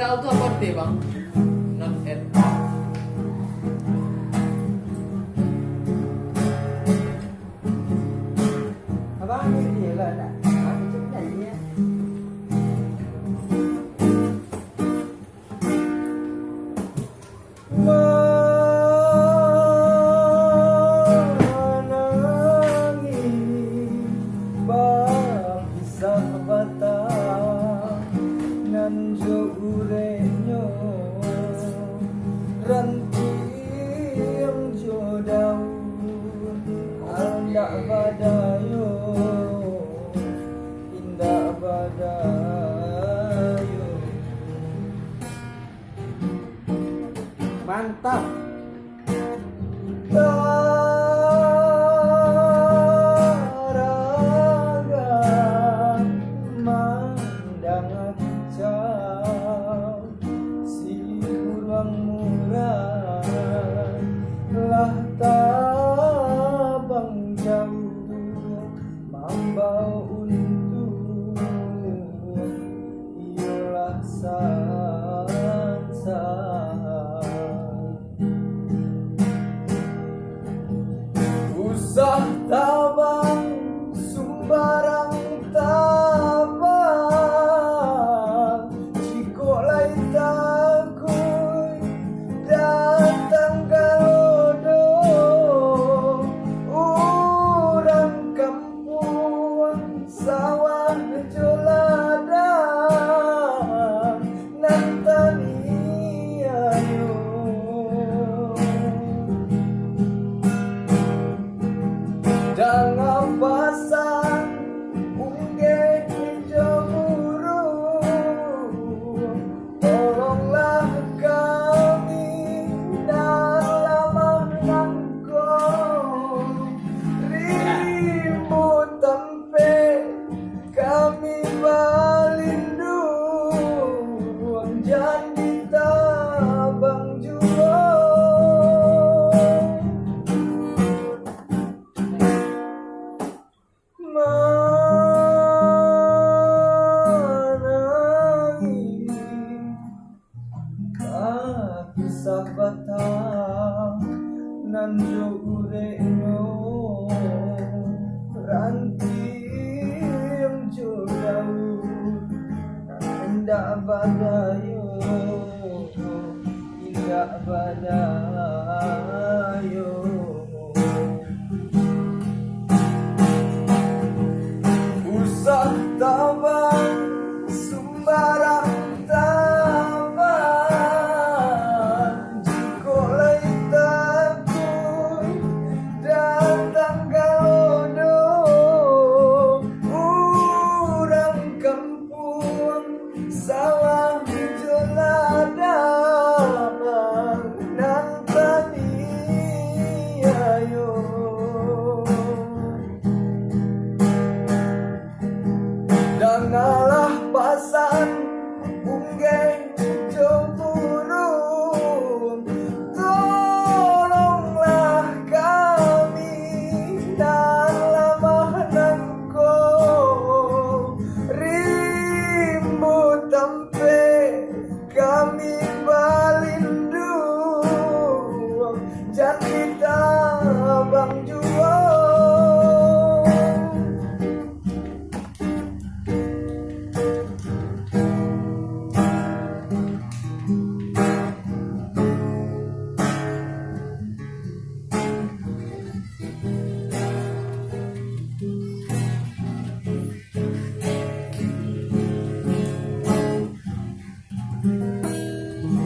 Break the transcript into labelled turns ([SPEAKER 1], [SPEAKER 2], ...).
[SPEAKER 1] Federal itu apa artinya bang? Not at.
[SPEAKER 2] Abang như vậy là đã cái chữ này nhé. Nanjo urenyo rantiang jodau anda badayo indah badayo mantap. Lah tabang jauh mambau untuk ialah sansa usah tabang sumbarang tabang jiko lai takui datang kalodo urang kampung sawah jolada nantani ayo jangan pasang ungge jemuru tolonglah kami dalam angkong ribut tempe kami balindung jangan tabang jual manangi kisah batang nanjo ureno ranting jodau indah badayo indah badayo usah tabang sumbarang tabang jiko lai takui datang kalodo urang kampung sawah jolada nantani ayo dan